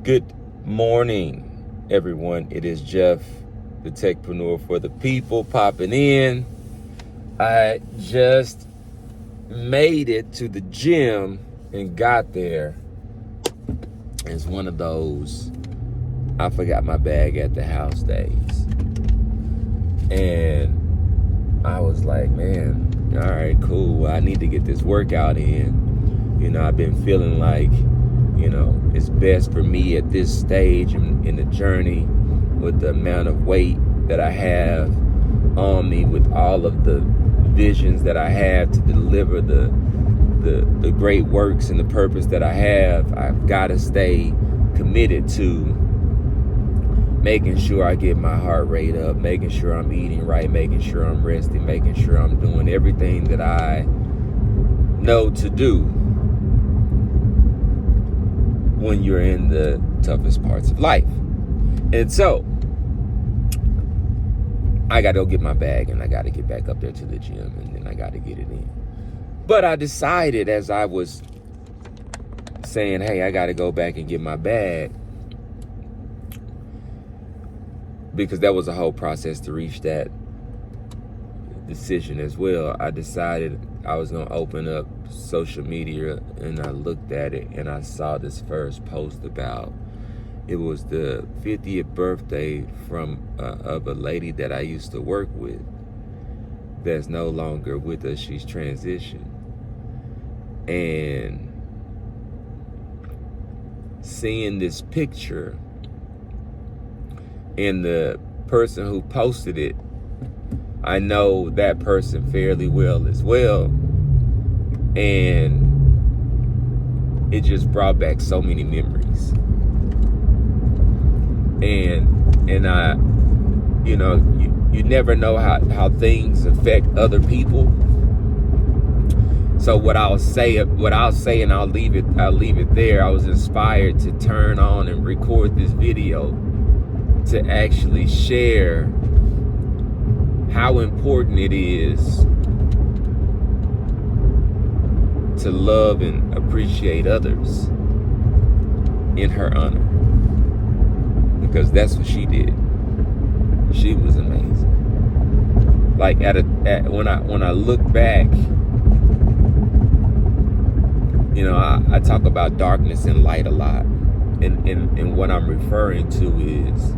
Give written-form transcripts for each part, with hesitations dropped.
Good morning, everyone. It is Jeff, the techpreneur for the people, popping in. I just made it to the gym and got there. It's one of those I forgot my bag at the house days. And I was like, man, all right, cool. Well, I need to get this workout in. I've been feeling like, it's best for me at this stage in the journey with the amount of weight that I have on me, with all of the visions that I have to deliver the great works and the purpose that I have. I've got to stay committed to making sure I get my heart rate up, making sure I'm eating right, making sure I'm resting, making sure I'm doing everything that I know to do when you're in the toughest parts of life. And so I got to go get my bag, and I got to get back up there to the gym, and then I got to get it in. But I decided, as I was saying, hey, I got to go back and get my bag, because that was a whole process to reach that decision as well. I decided I was going to open up social media, and I looked at it, and I saw this first post about, it was the 50th birthday of a lady that I used to work with that's no longer with us. She's transitioned. And seeing this picture, and the person who posted it, I know that person fairly well as well. And it just brought back so many memories. And I, you never know how things affect other people. So what I'll say, and I'll leave it there. I was inspired to turn on and record this video to actually share how important it is to love and appreciate others in her honor, because that's what she did. She was amazing. Like when I look back, I talk about darkness and light a lot, and what I'm referring to is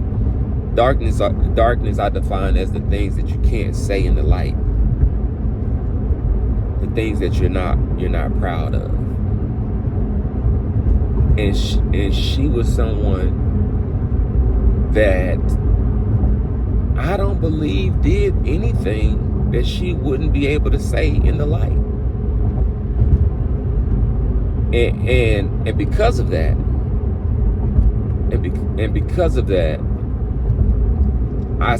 darkness I define as the things that you can't say in the light, the things that you're not proud of. And she was someone that I don't believe did anything that she wouldn't be able to say in the light. And because of that, I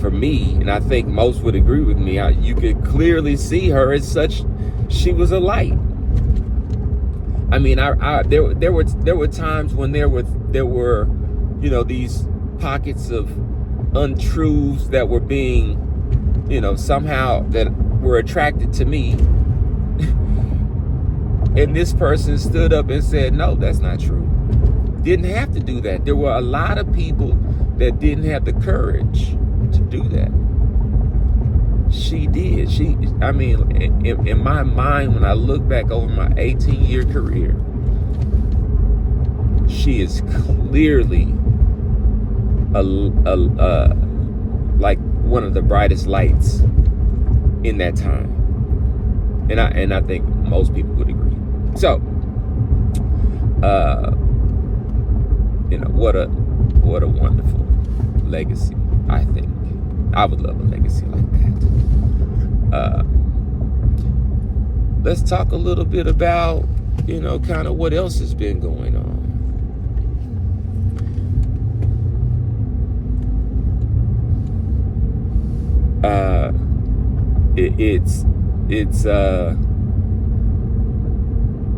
for me, and I think most would agree with me, you could clearly see her as such. She was a light. I mean, there were times when there were these pockets of untruths that were being somehow that were attracted to me. And this person stood up and said, no, that's not true. Didn't have to do that. There were a lot of people that didn't have the courage to do that. She did. In my mind, when I look back over my 18-year career, she is clearly like one of the brightest lights in that time. And I think most people would agree. So, what a wonderful legacy. I think I would love a legacy like that. Let's talk a little bit about, kind of what else has been going on.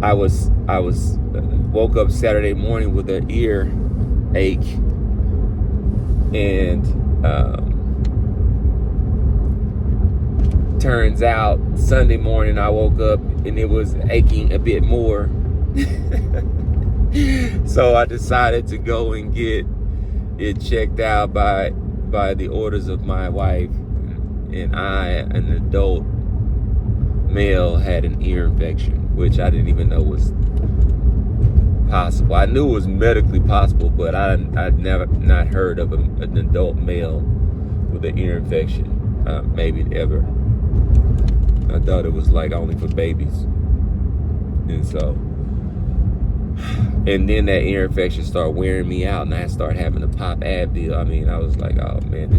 I woke up Saturday morning with an ear ache, and turns out Sunday morning I woke up and it was aching a bit more. So I decided to go and get it checked out by the orders of my wife. And an adult male, had an ear infection, which I didn't even know was possible. I knew it was medically possible, but I'd never not heard of an adult male with an ear infection, maybe ever. I thought it was like only for babies. And then that ear infection started wearing me out, and I started having to pop Advil. I mean, I was like, oh man,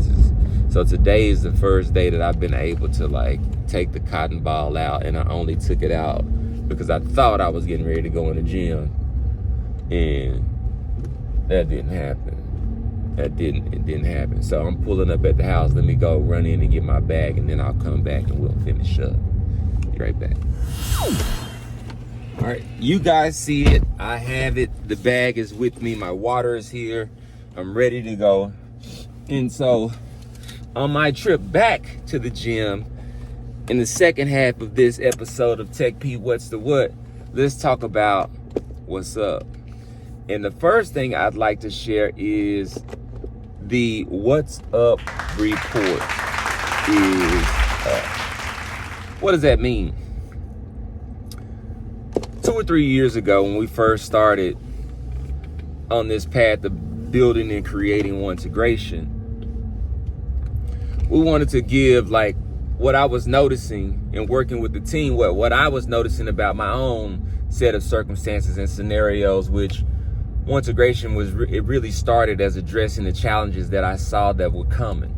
so today is the first day that I've been able to like take the cotton ball out, and I only took it out because I thought I was getting ready to go in the gym, and that didn't happen. It didn't happen. So I'm pulling up at the house. Let me go run in and get my bag, and then I'll come back and we'll finish up. Be right back. All right, you guys see it. I have it. The bag is with me. My water is here. I'm ready to go. And so on my trip back to the gym, in the second half of this episode of TechP What's the What, let's talk about what's up. And the first thing I'd like to share is the What's Up report is up. What does that mean? 2 or 3 years ago, when we first started on this path of building and creating Ontegration, we wanted to give like what I was noticing and working with the team, what I was noticing about my own set of circumstances and scenarios, which Ontegration it really started as addressing the challenges that I saw that were coming.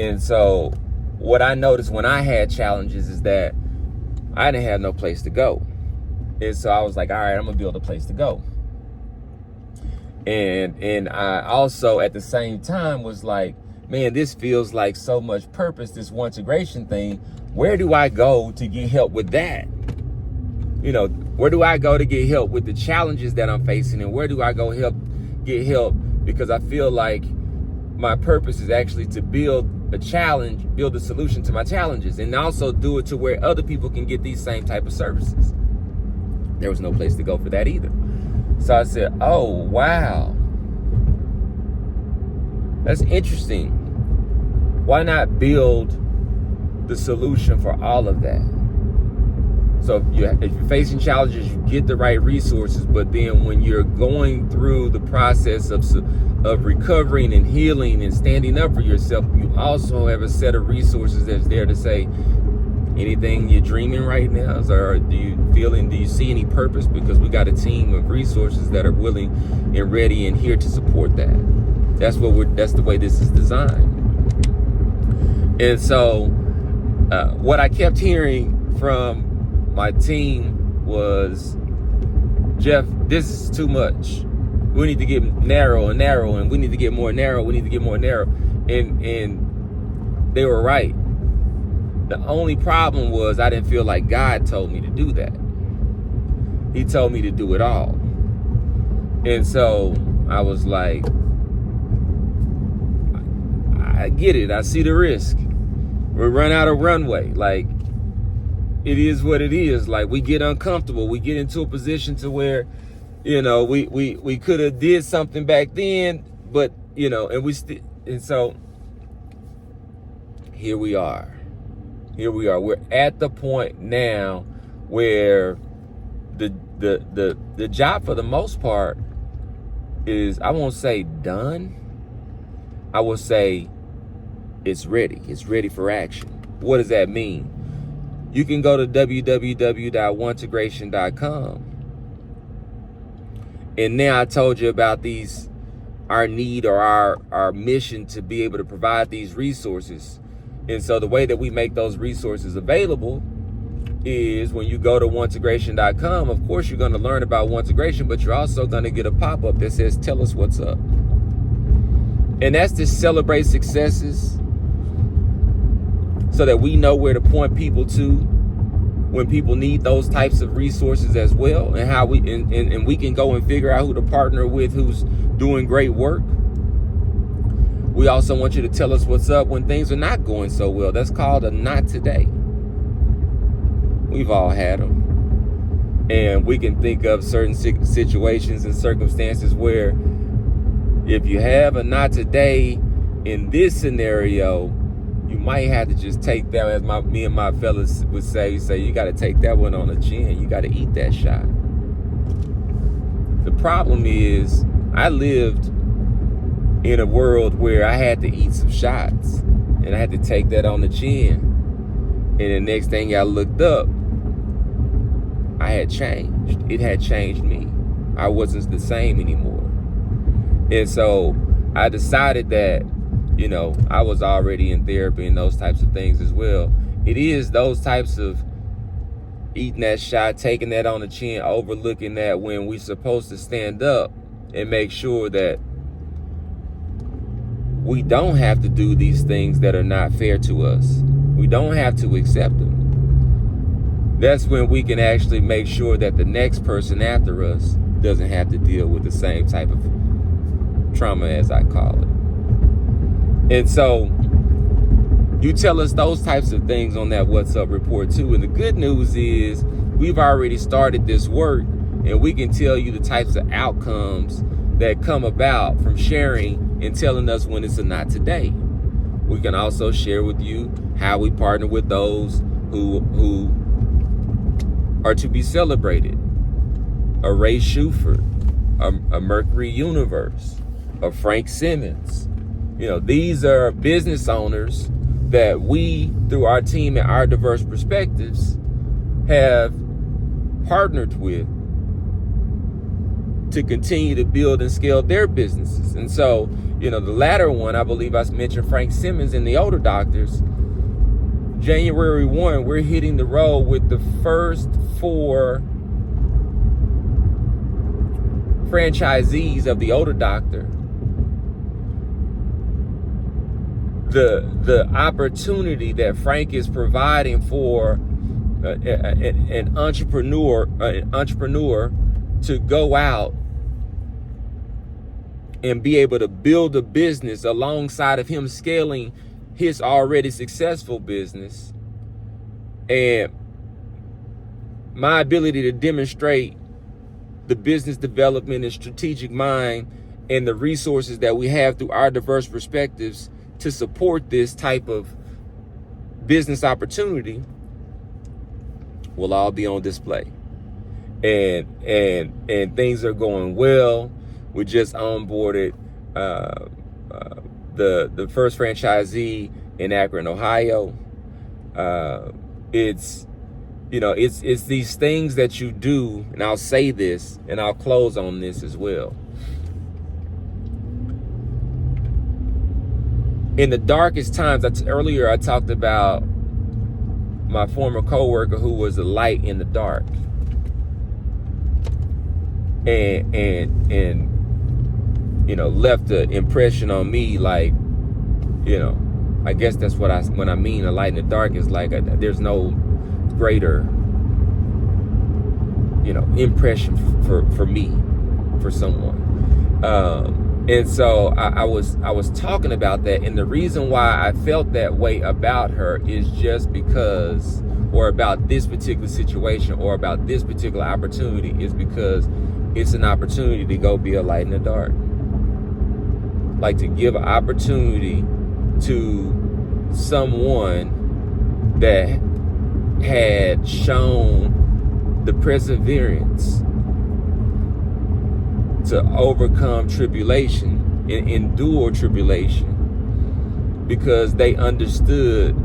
And so what I noticed when I had challenges is that I didn't have no place to go. And so I was like, all right, I'm gonna build a place to go. And I also at the same time was like, man, this feels like so much purpose, this Ontegration thing. Where do I go to get help with that? You know, where do I go to get help with the challenges that I'm facing? And where do I go get help? Because I feel like my purpose is actually to build a solution to my challenges, and also do it to where other people can get these same type of services. There was no place to go for that either. So I said, oh, wow. That's interesting. Why not build the solution for all of that? So if you're facing challenges, you get the right resources, but then when you're going through the process of recovering and healing and standing up for yourself, you also have a set of resources that's there to say, anything you're dreaming right now, or do you see any purpose? Because we got a team of resources that are willing and ready and here to support that. That's the way this is designed. And so what I kept hearing from my team was, Jeff, this is too much. We need to get narrow, and we need to get more narrow. And they were right. The only problem was I didn't feel like God told me to do that. He told me to do it all. And so I was like, I get it. I see the risk. We run out of runway. Like, it is what it is. Like, we get uncomfortable. We get into a position to where, you know, we could have did something back then, but, you know, and so here we are. We're at the point now where the job for the most part is, I won't say done. I will say it's ready. It's ready for action. What does that mean? You can go to www.ontegration.com. And now I told you about our need or our mission to be able to provide these resources. And so the way that we make those resources available is when you go to ontegration.com, of course, you're going to learn about Ontegration, but you're also going to get a pop-up that says, tell us what's up. And that's to celebrate successes so that we know where to point people to when people need those types of resources as well, and how we can go and figure out who to partner with who's doing great work. We also want you to tell us what's up when things are not going so well. That's called a not today. We've all had them. And we can think of certain situations and circumstances where if you have a not today in this scenario, you might have to just take that, as me and my fellas would say, you got to take that one on the chin. You got to eat that shot. The problem is I lived in a world where I had to eat some shots and I had to take that on the chin. And the next thing I looked up, I had changed. It had changed me. I wasn't the same anymore. And so I decided that, I was already in therapy and those types of things as well. It is those types of eating that shot, taking that on the chin, overlooking that when we're supposed to stand up and make sure that we don't have to do these things that are not fair to us. We don't have to accept them. That's when we can actually make sure that the next person after us doesn't have to deal with the same type of trauma, as I call it. And so you tell us those types of things on that What's Up report too. And the good news is we've already started this work, and we can tell you the types of outcomes that come about from sharing and telling us when it's a not today. We can also share with you how we partner with those who are to be celebrated. A Ray Shuford, a Mercury Universe, a Frank Simmons. These are business owners that we, through our team and our diverse perspectives, have partnered with to continue to build and scale their businesses. And so, the latter one, I believe I mentioned Frank Simmons and the Older Doctors. January 1, we're hitting the road with the first 4 franchisees of the Older Doctor. The opportunity that Frank is providing for an entrepreneur to go out and be able to build a business alongside of him scaling his already successful business, and my ability to demonstrate the business development and strategic mind and the resources that we have through our diverse perspectives to support this type of business opportunity will all be on display. And things are going well. We just onboarded the first franchisee in Akron, Ohio. It's these things that you do, and I'll say this, and I'll close on this as well. In the darkest times, earlier I talked about my former coworker who was a light in the dark, and left an impression on me, like, I guess that's what when I mean a light in the dark is like there's no greater impression for me, for someone. And so I was talking about that, and the reason why I felt that way about her is just because, or about this particular situation, or about this particular opportunity, is because it's an opportunity to go be a light in the dark. Like, to give an opportunity to someone that had shown the perseverance to overcome tribulation and endure tribulation, because they understood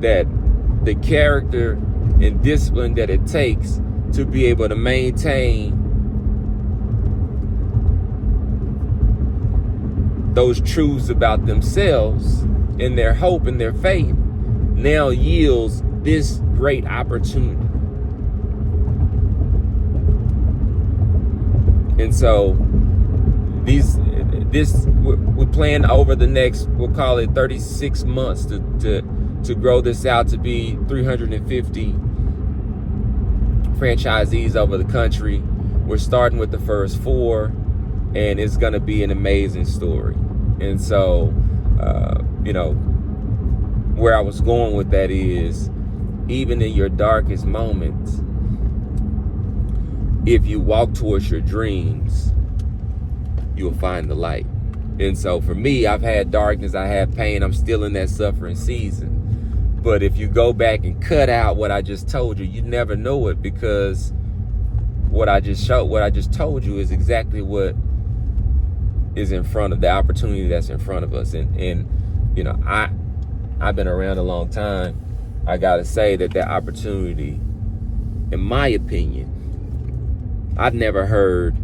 that the character and discipline that it takes to be able to maintain those truths about themselves and their hope and their faith now yields this great opportunity. And so we plan over the next, we'll call it 36 months to grow this out to be 350 franchisees over the country. We're starting with the first 4, and it's going to be an amazing story. And so, where I was going with that is, even in your darkest moments, if you walk towards your dreams, you'll find the light. And so for me, I've had darkness, I have pain, I'm still in that suffering season. But if you go back and cut out what I just told you, you never know it, because what I just told you is exactly what is in front of the opportunity that's in front of us. And you know, I've been around a long time. I gotta say that opportunity, in my opinion, I've never heard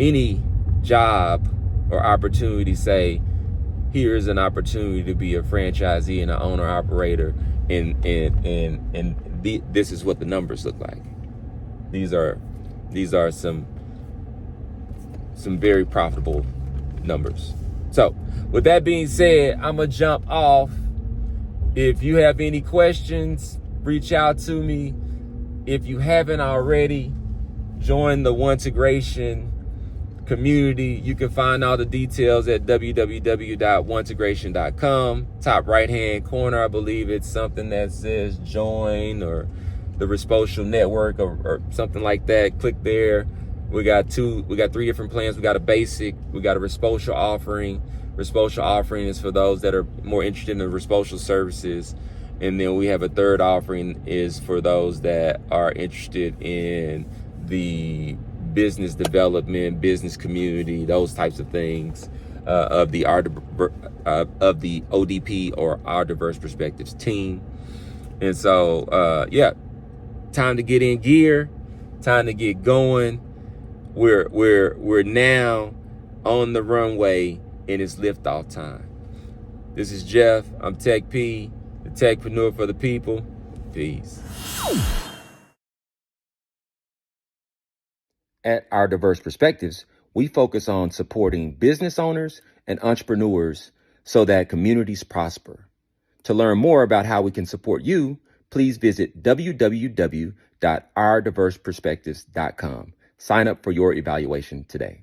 any job or opportunity say, here's an opportunity to be a franchisee and an owner operator, and this is what the numbers look like. These are some very profitable numbers. So with that being said, I'm gonna jump off. If you have any questions, reach out to me. If you haven't already, join the Ontegration community. You can find all the details at www.ontegration.com. Top right hand corner, I believe it's something that says join or the Resposal Network or something like that. Click there. We got 3 different plans. We got a basic, we got a Resposal offering. Resposal offering is for those that are more interested in the Resposal services. And then we have a third offering is for those that are interested in the business development, business community, those types of things, of the ODP, or our Diverse Perspectives team. And so, time to get in gear, time to get going. We're now on the runway, and it's liftoff time. This is Jeff. I'm TechP, the techpreneur for the people. Peace. At Our Diverse Perspectives, we focus on supporting business owners and entrepreneurs so that communities prosper. To learn more about how we can support you, please visit www.ourdiverseperspectives.com. Sign up for your evaluation today.